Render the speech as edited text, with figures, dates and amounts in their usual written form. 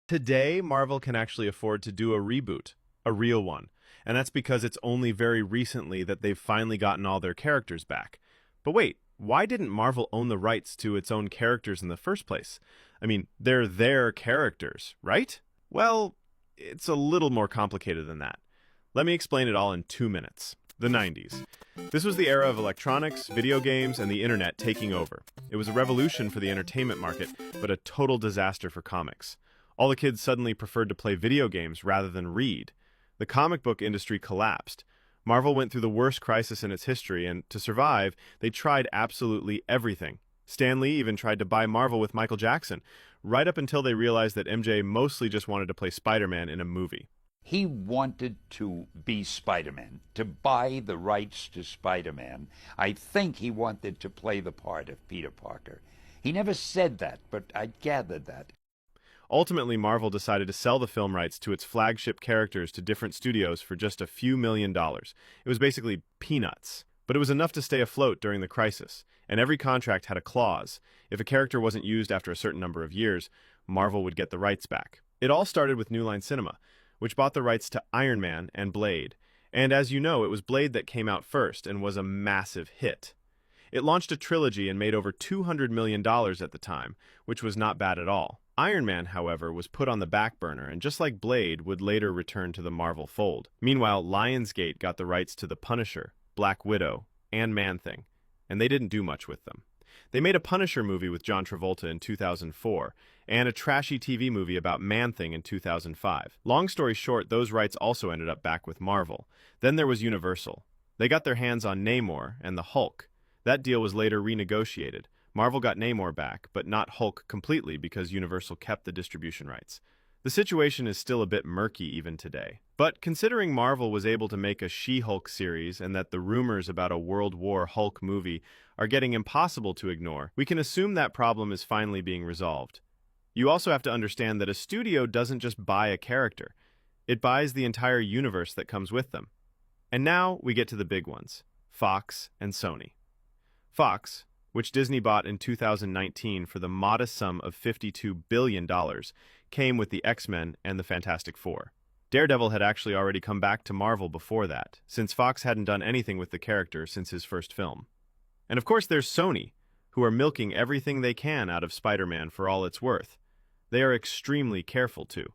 Today, Marvel can actually afford to do a reboot, a real one. And that's because it's only very recently that they've finally gotten all their characters back. But wait, why didn't Marvel own the rights to its own characters in the first place? I mean, they're their characters, right? Well, it's a little more complicated than that. Let me explain it all in 2 minutes. The 90s. This was the era of electronics, video games, and the internet taking over. It was a revolution for the entertainment market, but a total disaster for comics. All the kids suddenly preferred to play video games rather than read. The comic book industry collapsed. Marvel went through the worst crisis in its history, and to survive, they tried absolutely everything. Stan Lee even tried to buy Marvel with Michael Jackson, right up until they realized that MJ mostly just wanted to play Spider-Man in a movie. He wanted to be Spider-Man, to buy the rights to Spider-Man. I think he wanted to play the part of Peter Parker. He never said that, but I gathered that. Ultimately, Marvel decided to sell the film rights to its flagship characters to different studios for just a few $1,000,000. It was basically peanuts. But it was enough to stay afloat during the crisis, and every contract had a clause. If a character wasn't used after a certain number of years, Marvel would get the rights back. It all started with New Line Cinema, which bought the rights to Iron Man and Blade. And as you know, it was Blade that came out first and was a massive hit. It launched a trilogy and made over $200 million at the time, which was not bad at all. Iron Man, however, was put on the back burner, and just like Blade, would later return to the Marvel fold. Meanwhile, Lionsgate got the rights to The Punisher, Black Widow, and Man-Thing, and they didn't do much with them. They made a Punisher movie with John Travolta in 2004, and a trashy TV movie about Man-Thing in 2005. Long story short, those rights also ended up back with Marvel. Then there was Universal. They got their hands on Namor and the Hulk. That deal was later renegotiated. Marvel got Namor back, but not Hulk completely because Universal kept the distribution rights. The situation is still a bit murky even today. But considering Marvel was able to make a She-Hulk series and that the rumors about a World War Hulk movie are getting impossible to ignore, we can assume that problem is finally being resolved. You also have to understand that a studio doesn't just buy a character. It buys the entire universe that comes with them. And now we get to the big ones, Fox and Sony. Fox, which Disney bought in 2019 for the modest sum of $52 billion, came with the X-Men and the Fantastic Four. Daredevil had actually already come back to Marvel before that, since Fox hadn't done anything with the character since his first film. And of course there's Sony, who are milking everything they can out of Spider-Man for all it's worth. They are extremely careful too.